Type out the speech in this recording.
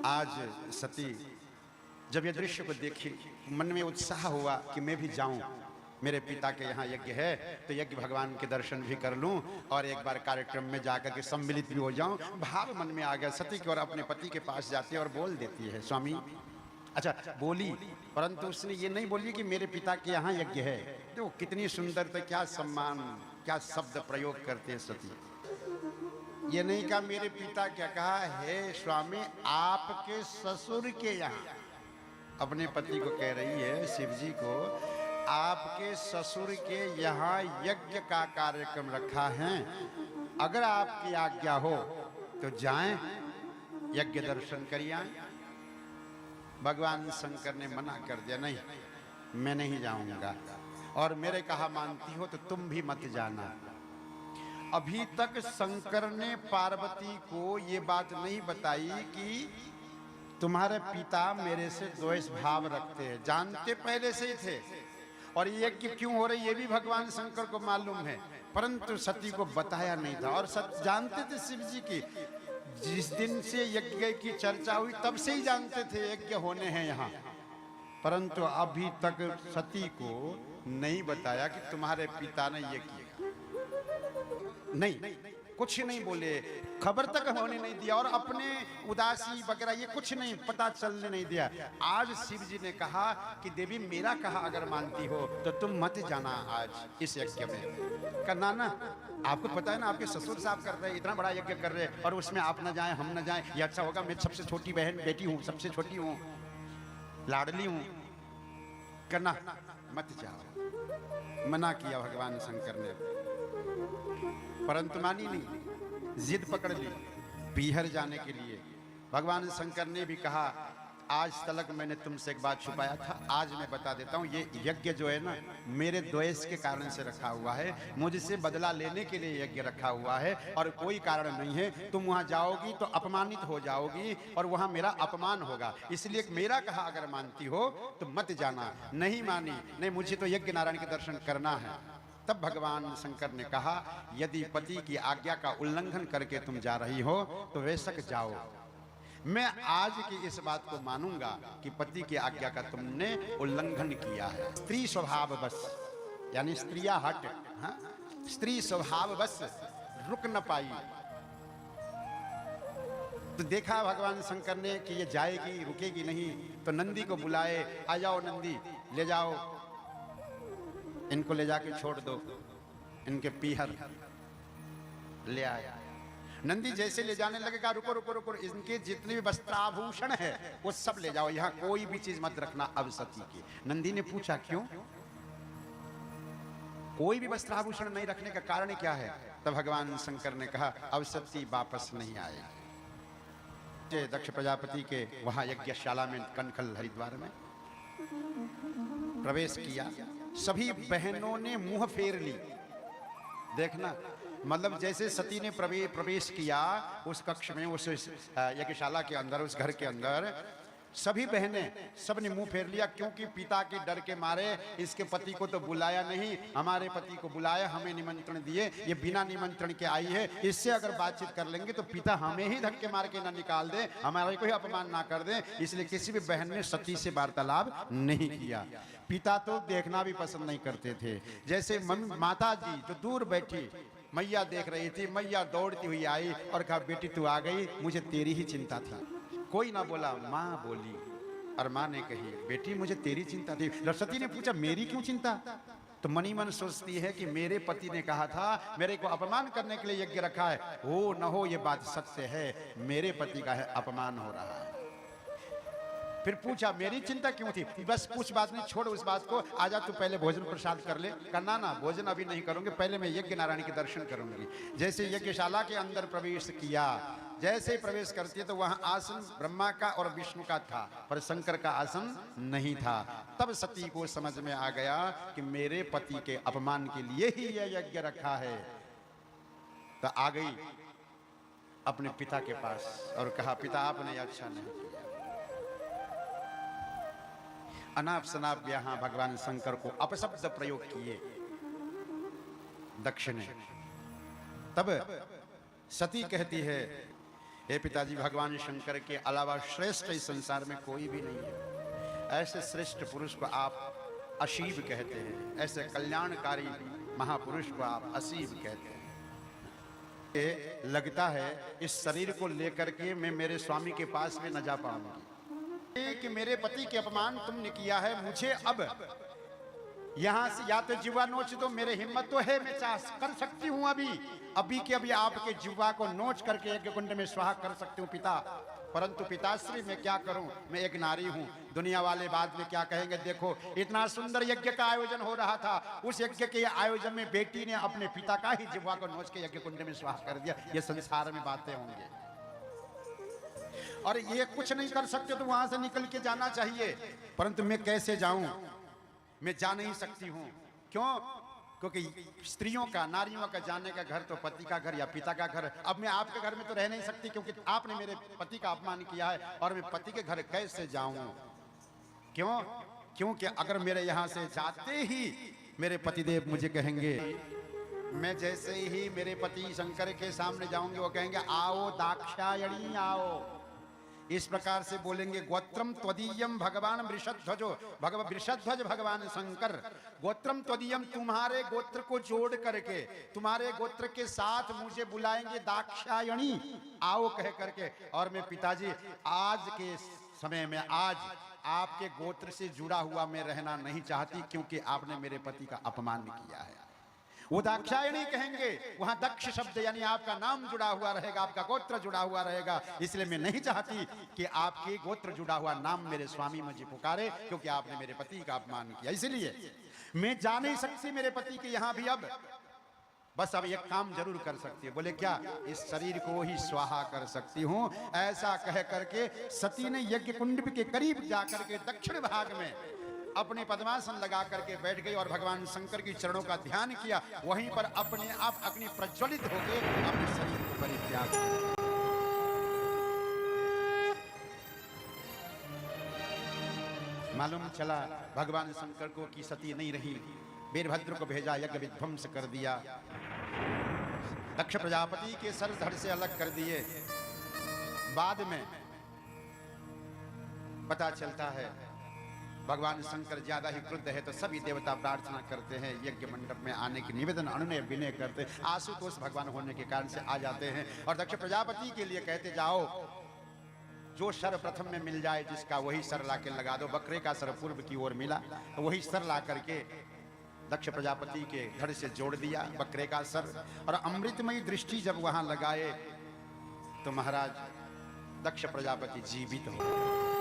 आज सती जब ये दृश्य को देखी, मन में उत्साह हुआ कि मैं भी जाऊं, मेरे पिता के यहाँ यज्ञ है तो यज्ञ भगवान के दर्शन भी कर लूं और एक बार कार्यक्रम में जाकर के सम्मिलित भी हो जाऊं। भाव मन में आ गया। सती की ओर अपने पति के पास जाती है और बोल देती है, स्वामी, अच्छा बोली, परंतु उसने ये नहीं बोली कि मेरे पिता के यहाँ यज्ञ है। तो कितनी सुंदर, तो क्या सम्मान, क्या शब्द प्रयोग करते हैं सती। ये नहीं कहा मेरे पिता, क्या कहा है स्वामी आपके ससुर के यहाँ। अपने पति को कह रही है, शिव जी को, आपके ससुर के यहाँ यज्ञ का कार्यक्रम रखा है, अगर आपकी आज्ञा हो तो जाएं, यज्ञ दर्शन करिए आएं। भगवान शंकर ने मना कर दिया, नहीं मैं नहीं जाऊंगा, और मेरे कहा मानती हो तो तुम भी मत जाना। अभी तक शंकर ने पार्वती को ये बात नहीं बताई कि तुम्हारे पिता मेरे से द्वेष भाव रखते हैं, जानते पहले से ही थे, और ये कि क्यों हो रही ये भी भगवान शंकर को मालूम है, परंतु सती को बताया नहीं था। और जानते थे शिव जी की, जिस दिन से यज्ञ की चर्चा हुई तब से ही जानते थे यज्ञ होने हैं यहाँ, परंतु अभी तक सती को नहीं बताया कि तुम्हारे पिता ने ये किया। नहीं, कुछ नहीं बोले, खबर तक होने नहीं दिया, और अपने उदासी वगैरह ये कुछ नहीं पता चलने नहीं दिया। आज शिव जी ने कहा कि देवी मेरा कहा अगर मानती हो तो तुम मत जाना आज इस यज्ञ में। करना ना, आपको पता है ना आपके ससुर साहब कर रहे हैं, इतना बड़ा यज्ञ कर रहे हैं, और उसमें आप ना जाए हम ना जाए, ये अच्छा होगा। मैं सबसे छोटी बहन बेटी हूँ, सबसे छोटी हूँ, लाडली हूँ, करना मत जाओ। मना किया भगवान शंकर ने, परंतु मानी नहीं, जिद पकड़ ली बीहर जाने के लिए। भगवान शंकर ने भी कहा, आज तलक मैंने तुमसे एक बात छुपाया था, आज मैं बता देता हूँ। ये यज्ञ जो है ना मेरे द्वेष के कारण से रखा हुआ है, मुझसे बदला लेने के लिए यज्ञ रखा हुआ है, और कोई कारण नहीं है। तुम वहाँ जाओगी तो अपमानित हो जाओगी और वहाँ मेरा अपमान होगा, इसलिए मेरा कहा अगर मानती हो तो मत जाना। नहीं मानी, नहीं मुझे तो यज्ञ नारायण के दर्शन करना है। तब भगवान शंकर ने कहा, यदि पति की आज्ञा का उल्लंघन करके तुम जा रही हो तो बेशक जाओ, मैं आज की इस बात को मानूंगा कि पति की आज्ञा का तुमने उल्लंघन किया है। स्त्री स्वभाव बस, यानी स्त्रिया हट, हाँ? स्त्री स्वभाव बस रुक न पाई। तो देखा भगवान शंकर ने कि ये जाएगी, रुकेगी नहीं, तो नंदी को बुलाए, आ जाओ नंदी, ले जाओ, इनको ले जाके छोड़ दो, इनके पीहर ले आया। नंदी जैसे ले जाने लगेगा, रुको रुको रुको, इनके जितने भी वस्त्राभूषण है वो सब ले जाओ, यहाँ कोई भी चीज मत रखना अब सती की। नंदी ने पूछा क्यों, कोई भी वस्त्राभूषण नहीं रखने का कारण क्या है? तब भगवान शंकर ने कहा, अब सती वापस नहीं आएगी। दक्ष प्रजापति के वहां यज्ञशाला में कनखल हरिद्वार में प्रवेश किया, सभी बहनों ने मुंह फेर ली। देखना, मतलब जैसे सती ने प्रवेश किया उस कक्ष में, उस यज्ञशाला के अंदर, उस घर के अंदर, सभी बहनें सब ने मुंह फेर लिया, क्योंकि पिता के डर के मारे इसके पति को तो बुलाया नहीं, हमारे पति को बुलाया, हमें निमंत्रण दिए, ये बिना निमंत्रण के आई है, इससे अगर बातचीत कर लेंगे तो पिता हमें ही धक्के मार के ना निकाल दे, हमारे को ही अपमान ना कर दे, इसलिए किसी भी बहन ने सती से वार्तालाप नहीं किया। पिता तो देखना भी पसंद नहीं करते थे। जैसे माता जी जो दूर बैठी मैया देख रही थी, मैया दौड़ती हुई आई और कहा, बेटी तू आ गई, मुझे तेरी ही चिंता थी। कोई ना बोला, माँ बोली, और माँ ने कही, बेटी मुझे तेरी चिंता थी। सती ने पूछा, मेरी क्यों चिंता? तो मनी मन सोचती है कि मेरे पति ने कहा था मेरे को अपमान करने के लिए यज्ञ रखा है, हो न हो ये बात सत्य है, मेरे पति का है अपमान हो रहा है। फिर पूछा, मेरी चिंता क्यों थी? बस कुछ बात नहीं, छोड़ उस बात को, आजा तू पहले भोजन प्रसाद कर ले। करना ना, भोजन अभी नहीं करूंगी, पहले मैं यज्ञ नारायण के दर्शन करूंगी। जैसे यज्ञशाला के अंदर प्रवेश किया, जैसे ही प्रवेश करती है तो वहां आसन ब्रह्मा का और विष्णु का था, पर शंकर का आसन नहीं था। तब सती को समझ में आ गया कि मेरे पति के अपमान के लिए ही यह यज्ञ रखा है। तो आ गई अपने पिता के पास और कहा, पिता आपने अच्छा नहीं किया। अनाप शनाप यहाँ भगवान शंकर को अपशब्द प्रयोग किए दक्ष ने। तब सती कहती है, हे पिताजी, भगवान शंकर के अलावा श्रेष्ठ इस संसार में कोई भी नहीं है। ऐसे श्रेष्ठ पुरुष को आप अशीब कहते हैं, ऐसे कल्याणकारी महापुरुष को आप असीब कहते हैं। ये लगता है इस शरीर को लेकर के मैं मेरे स्वामी के पास में न जा पाऊंगी कि मेरे पति के अपमान तुमने किया है, मुझे अब यहाँ से या तो जिह्वा नोच दो, मेरे हिम्मत तो है, मैं चाह कर सकती हूँ अभी के अभी आपके जिह्वा को नोच करके यज्ञ कुंड में स्वाहा कर सकती हूँ पिता, परंतु पिताश्री मैं क्या करूं, मैं एक नारी हूं, दुनिया वाले बाद में क्या कहेंगे। देखो इतना सुंदर यज्ञ का आयोजन हो रहा था, उस यज्ञ के आयोजन में बेटी ने अपने पिता का ही जिह्वा को नोच के यज्ञ कुंड में स्वाहा कर दिया। ये संसार में बातें होंगे और ये कुछ नहीं कर सकते तो वहां से निकल के जाना चाहिए, परंतु मैं कैसे जाऊं, मैं जा नहीं सकती हूं। क्यों? क्योंकि स्त्रियों का, नारियों का जाने का घर तो पति का घर या पिता का घर। अब मैं आपके घर में तो रह नहीं सकती क्योंकि आपने मेरे पति का अपमान किया है, और मैं पति के घर कैसे जाऊं? क्यों? क्योंकि अगर मेरे यहाँ से जाते ही मेरे पतिदेव मुझे कहेंगे, मैं जैसे ही मेरे पति शंकर के सामने जाऊंगे वो कहेंगे आओ दाक्षायणी आओ, इस प्रकार से बोलेंगे। गोत्रम त्वदीयम भगवान वृषध्वजो, वृषध्वज भगवान शंकर, गोत्रम त्वदीयम, तुम्हारे गोत्र को जोड़ करके तुम्हारे गोत्र के साथ मुझे बुलाएंगे दाक्षायणी आओ कह करके। और मैं पिताजी आज के समय में आज आपके गोत्र से जुड़ा हुआ मैं रहना नहीं चाहती, क्योंकि आपने मेरे पति का अपमान किया है। वो दाक्षायणी कहेंगे, वहां दक्ष शब्द यानी आपका नाम जुड़ा हुआ रहेगा, आपका गोत्र जुड़ा हुआ रहेगा, इसलिए मैं नहीं चाहती कि आपके गोत्र जुड़ा हुआ नाम मेरे स्वामी मुझे पुकारे, क्योंकि आपने मेरे पति का अपमान किया। इसलिए मैं जा नहीं सकती मेरे पति के यहां भी। अब बस अब एक काम जरूर कर सकती है। बोले क्या? इस शरीर को ही स्वाहा कर सकती हूं। ऐसा कह करके सती ने यज्ञ कुंड के करीब जाकर के दक्षिण भाग में अपने पद्मासन लगा करके बैठ गई और भगवान शंकर की चरणों का ध्यान किया। वहीं पर अपने आप अग्नि प्रज्वलित होकर अपने शरीर को परित्याग किया। मालूम चला भगवान शंकर को कि सती नहीं रही, वीरभद्र को भेजा, यज्ञ विध्वंस कर दिया, दक्ष प्रजापति के सर धड़ से अलग कर दिए। बाद में पता चलता है भगवान शंकर ज्यादा ही क्रुद्ध है तो सभी देवता प्रार्थना करते हैं, यज्ञ मंडप में आने की निवेदन अनुनय विनय करते, आशुतोष भगवान होने के कारण से आ जाते हैं और दक्ष प्रजापति के लिए कहते जाओ जो सर्वप्रथम में मिल जाए जिसका वही सर ला के लगा दो। बकरे का सर पूर्व की ओर मिला, वही सर ला करके दक्ष प्रजापति के धड़ से जोड़ दिया बकरे का सर, और अमृतमयी दृष्टि जब वहां लगाए तो महाराज दक्ष प्रजापति जीवित हो।